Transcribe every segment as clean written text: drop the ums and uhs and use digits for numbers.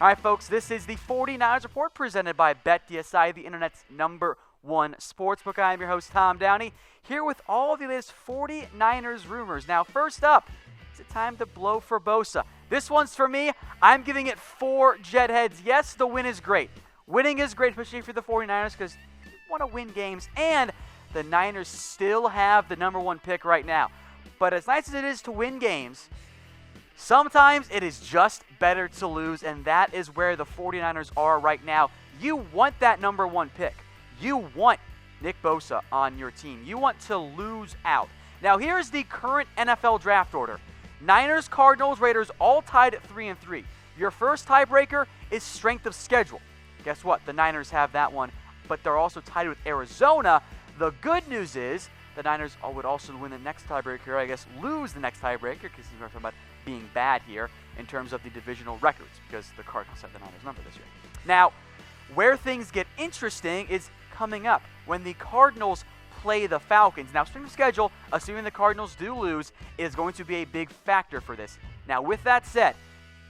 All right, folks, this is the 49ers Report presented by BetDSI, the internet's #1 sportsbook. I am your host, Tom Downey, here with all of the latest 49ers rumors. Now, first up, is it time to blow for Bosa? This one's for me. I'm giving it 4 jet heads. Yes, the win is great. Winning is great, especially for the 49ers, because you want to win games, and the Niners still have the #1 pick right now. But as nice as it is to win games, sometimes it is just better to lose, and that is where the 49ers are right now. You want that #1 pick. You want Nick Bosa on your team. You want to lose out. Now, here's the current NFL draft order. Niners, Cardinals, Raiders all tied at 3-3. Your first tiebreaker is strength of schedule. Guess what? The Niners have that one, but they're also tied with Arizona. The good news is the Niners would also win the next tiebreaker, I guess lose the next tiebreaker, because we're talking about being bad here in terms of the divisional records, because the Cardinals have the Niners number this year. Now, where things get interesting is coming up when the Cardinals play the Falcons. Now, strength of schedule, assuming the Cardinals do lose, is going to be a big factor for this. Now, with that said,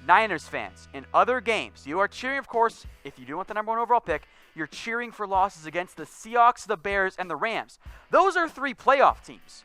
Niners fans, in other games, you are cheering, of course, if you do want the #1 overall pick, you're cheering for losses against the Seahawks, the Bears, and the Rams. Those are 3 playoff teams.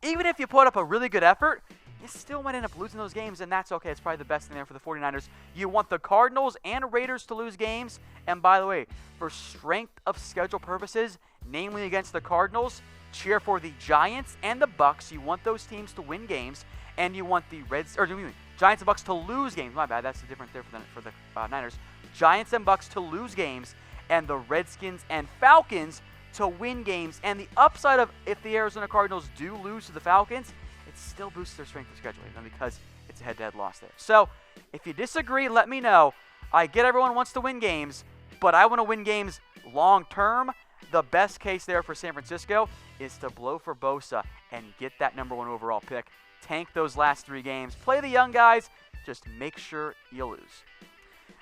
Even if you put up a really good effort, you still might end up losing those games, and that's okay. It's probably the best thing there for the 49ers. You want the Cardinals and Raiders to lose games. And by the way, for strength of schedule purposes, namely against the Cardinals, cheer for the Giants and the Bucks. You want those teams to win games, and you want the Giants and Bucks to lose games. My bad, that's the difference there for the Niners. Giants and Bucks to lose games, and the Redskins and Falcons to win games. And the upside of if the Arizona Cardinals do lose to the Falcons, it still boosts their strength of schedule, even because it's a head-to-head loss there. So, if you disagree, let me know. I get everyone wants to win games, but I want to win games long-term. The best case there for San Francisco is to blow for Bosa and get that #1 overall pick. Tank those last 3 games. Play the young guys. Just make sure you lose.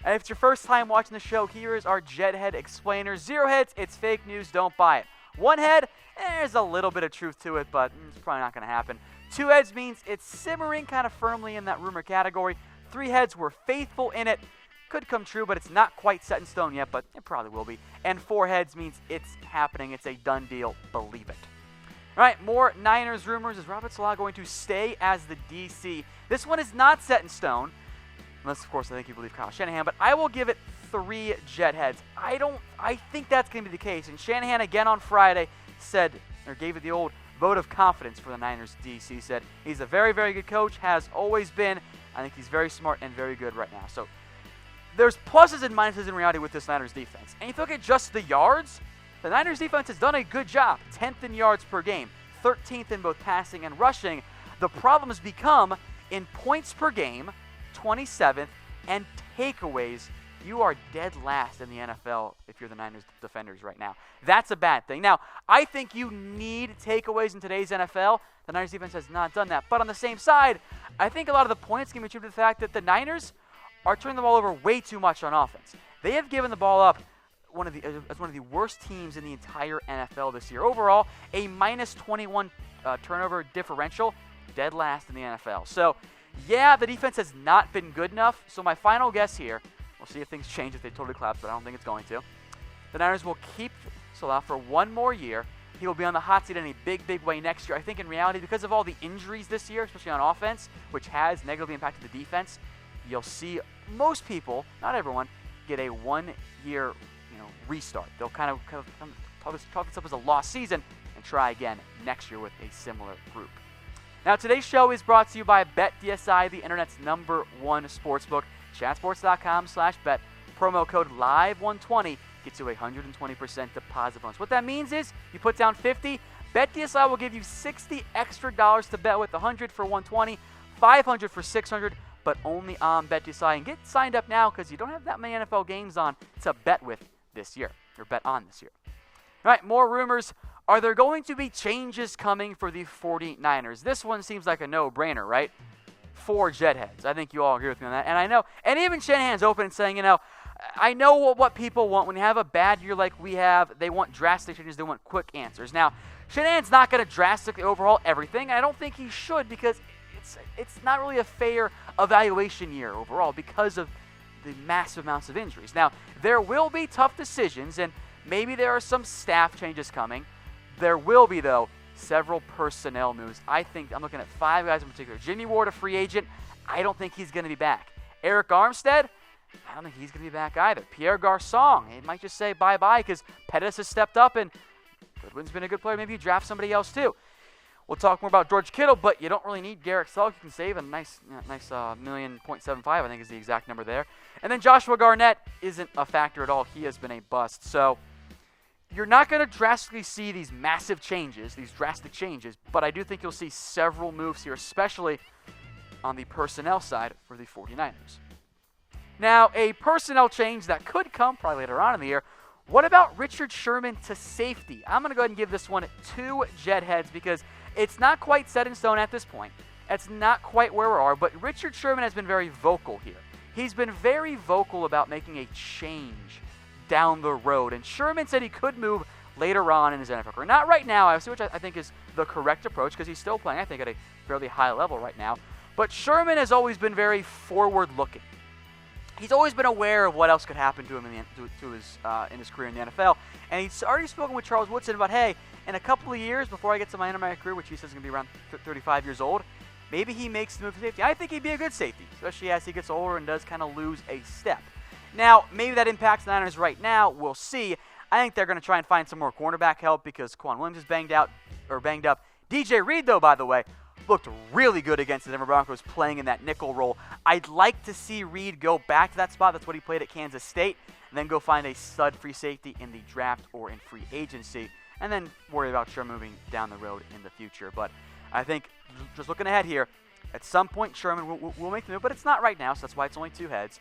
And if it's your first time watching the show, here is our Jet Head Explainer. 0 heads, it's fake news, don't buy it. 1 head, there's a little bit of truth to it, but it's probably not going to happen. 2 heads means it's simmering kind of firmly in that rumor category. 3 heads, we're faithful in it. Could come true, but it's not quite set in stone yet, but it probably will be. And 4 heads means it's happening. It's a done deal. Believe it. All right, more Niners rumors. Is Robert Saleh going to stay as the DC? This one is not set in stone, unless, of course, I think you believe Kyle Shanahan, but I will give it 3 jet heads. I think that's going to be the case. And Shanahan, again on Friday, gave it the old vote of confidence for the Niners DC. Said he's a very, very good coach, has always been. I think he's very smart and very good right now. So there's pluses and minuses in reality with this Niners defense. And if you look at just the yards, the Niners defense has done a good job. 10th in yards per game, 13th in both passing and rushing. The problem has become in points per game, 27th, and takeaways. You are dead last in the NFL if you're the Niners defenders right now. That's a bad thing. Now, I think you need takeaways in today's NFL. The Niners defense has not done that. But on the same side, I think a lot of the points can be attributed to the fact that the Niners are turning the ball over way too much on offense. They have given the ball up as one of the worst teams in the entire NFL this year. Overall, a -21 turnover differential, dead last in the NFL. So, yeah, the defense has not been good enough. So my final guess here, we'll see if things change, if they totally collapse, but I don't think it's going to. The Niners will keep Saleh for 1 more year. He will be on the hot seat in a big, big way next year. I think in reality, because of all the injuries this year, especially on offense, which has negatively impacted the defense, you'll see most people, not everyone, get a 1-year restart. They'll kind of talk this up as a lost season and try again next year with a similar group. Now, today's show is brought to you by BetDSI, the internet's #1 sportsbook. Chatsports.com/bet. Promo code LIVE120 gets you a 120% deposit bonus. What that means is you put down $50, BetDSI will give you $60 extra to bet with. 100 for 120, 500 for 600, but only on BetDSI. And get signed up now because you don't have that many NFL games on to bet with this year, or bet on this year. All right, more rumors. Are there going to be changes coming for the 49ers? This one seems like a no-brainer, right? 4 jet heads. I think you all agree with me on that. And I know, and even Shanahan's open and saying, I know what people want. When you have a bad year like we have, they want drastic changes. They want quick answers. Now, Shanahan's not going to drastically overhaul everything. I don't think he should, because it's not really a fair evaluation year overall because of the massive amounts of injuries. Now, there will be tough decisions, and maybe there are some staff changes coming. There will be, though, several personnel moves. I think I'm looking at 5 guys in particular. Jimmy Ward, a free agent. I don't think he's going to be back. Eric Armstead, I don't think he's going to be back either. Pierre Garçon, it might just say bye-bye because Pettis has stepped up and Goodwin's been a good player. Maybe you draft somebody else too. We'll talk more about George Kittle, but you don't really need Garrett Selk. You can save a nice $1.75 million, I think is the exact number there. And then Joshua Garnett isn't a factor at all. He has been a bust. So you're not going to drastically see these massive changes, these drastic changes, but I do think you'll see several moves here, especially on the personnel side for the 49ers. Now, a personnel change that could come probably later on in the year. What about Richard Sherman to safety? I'm going to go ahead and give this one 2 jet heads because it's not quite set in stone at this point. It's not quite where we are, but Richard Sherman has been very vocal here. He's been very vocal about making a change down the road, and Sherman said he could move later on in his NFL career. Not right now, obviously, which I think is the correct approach because he's still playing, I think, at a fairly high level right now. But Sherman has always been very forward-looking. He's always been aware of what else could happen to him in his career in the NFL. And he's already spoken with Charles Woodson about, hey, in a couple of years before I get to my end of my career, which he says is going to be around 35 years old, maybe he makes the move to safety. I think he'd be a good safety, especially as he gets older and does kind of lose a step. Now, maybe that impacts the Niners right now. We'll see. I think they're going to try and find some more cornerback help because Quan Williams is banged up. DJ Reed, though, by the way, looked really good against the Denver Broncos playing in that nickel role. I'd like to see Reed go back to that spot. That's what he played at Kansas State. And then go find a stud free safety in the draft or in free agency. And then worry about Sherman moving down the road in the future. But I think, just looking ahead here, at some point Sherman will make the move. But it's not right now, so that's why it's only 2 heads.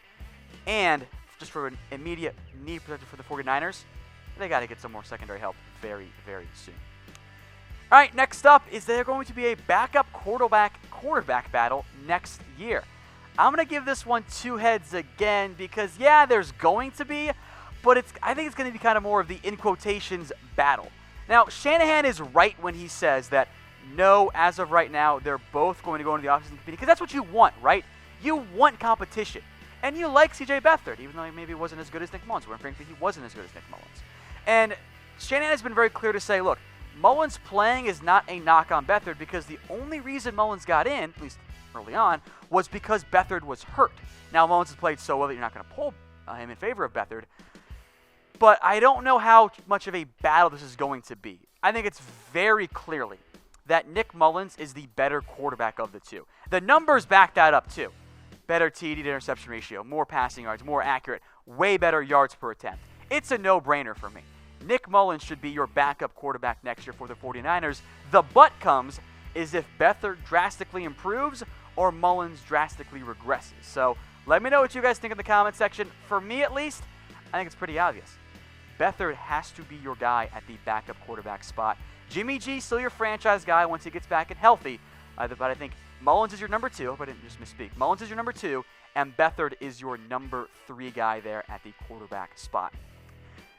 And just for an immediate need protector for the 49ers, they got to get some more secondary help very, very soon. All right, next up is there going to be a backup quarterback battle next year. I'm going to give this one 2 heads again because, yeah, there's going to be, but I think it's going to be kind of more of the, in quotations, battle. Now, Shanahan is right when he says that, no, as of right now, they're both going to go into the offseason competing because that's what you want, right? You want competition. And you like C.J. Beathard, even though he maybe wasn't as good as Nick Mullens. Where frankly, he wasn't as good as Nick Mullens. And Shanahan has been very clear to say, look, Mullens playing is not a knock on Beathard because the only reason Mullens got in, at least early on, was because Beathard was hurt. Now, Mullens has played so well that you're not going to pull him in favor of Beathard. But I don't know how much of a battle this is going to be. I think it's very clearly that Nick Mullens is the better quarterback of the two. The numbers back that up, too. Better TD to interception ratio, more passing yards, more accurate, way better yards per attempt. It's a no-brainer for me. Nick Mullens should be your backup quarterback next year for the 49ers. The but comes is if Beathard drastically improves or Mullens drastically regresses. So let me know what you guys think in the comment section. For me, at least, I think it's pretty obvious. Beathard has to be your guy at the backup quarterback spot. Jimmy G still your franchise guy once he gets back and healthy, but I think Mullens is your number 2. I hope I didn't just misspeak. Mullens is your number 2, and Beathard is your number 3 guy there at the quarterback spot.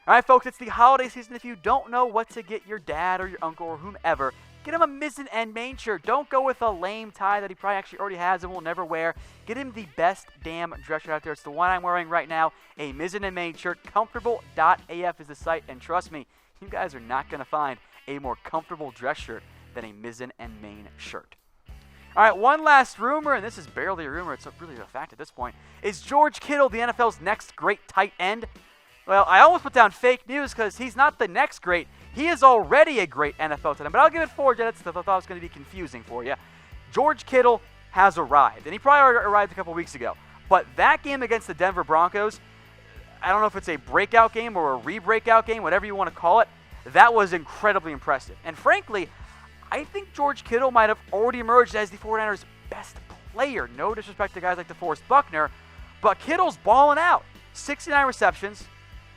All right, folks, it's the holiday season. If you don't know what to get your dad or your uncle or whomever, get him a mizzen and main shirt. Don't go with a lame tie that he probably actually already has and will never wear. Get him the best damn dress shirt out there. It's the one I'm wearing right now, a mizzen and main shirt. Comfortable.af is the site, and trust me, you guys are not going to find a more comfortable dress shirt than a mizzen and main shirt. All right, one last rumor, and this is barely a rumor, it's really a fact at this point, is George Kittle the NFL's next great tight end? Well, I almost put down fake news because he's not the next great. He is already a great NFL tight end, but I'll give it 4 Jets because I thought it was going to be confusing for you. George Kittle has arrived, and he probably arrived a couple weeks ago. But that game against the Denver Broncos, I don't know if it's a breakout game or a re-breakout game, whatever you want to call it, that was incredibly impressive. And frankly, I think George Kittle might have already emerged as the 49ers' best player. No disrespect to guys like DeForest Buckner, but Kittle's balling out. 69 receptions,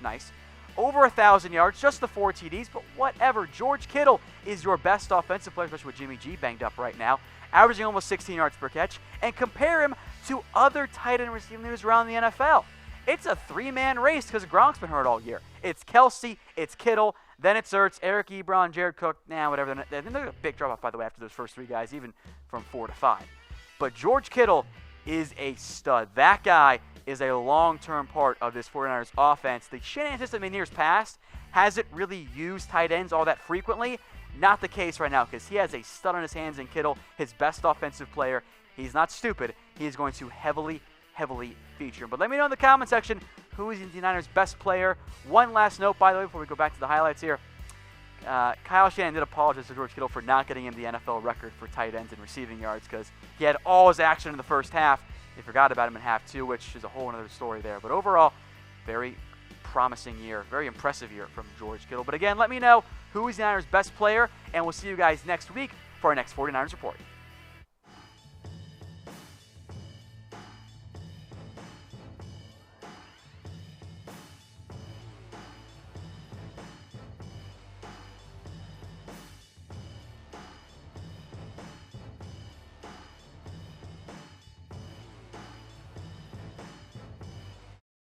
nice. Over 1,000 yards, just the 4 TDs, but whatever. George Kittle is your best offensive player, especially with Jimmy G banged up right now, averaging almost 16 yards per catch, and compare him to other tight end receiving leaders around the NFL. It's a 3-man race because Gronk's been hurt all year. It's Kelsey, it's Kittle, then it's Ertz, Eric Ebron, Jared Cook, whatever. They're a big drop-off, by the way, after those first 3 guys, even from 4 to 5. But George Kittle is a stud. That guy is a long-term part of this 49ers offense. The Shanahan system in years past hasn't really used tight ends all that frequently. Not the case right now because he has a stud on his hands in Kittle, his best offensive player. He's not stupid. He is going to heavily feature him. But let me know in the comment section who is the Niners' best player. One last note, by the way, before we go back to the highlights here. Kyle Shanahan did apologize to George Kittle for not getting him the NFL record for tight ends and receiving yards because he had all his action in the first half. They forgot about him in half two, which is a whole other story there. But overall, very promising year, very impressive year from George Kittle. But again, let me know who is the Niners' best player, and we'll see you guys next week for our next 49ers Report.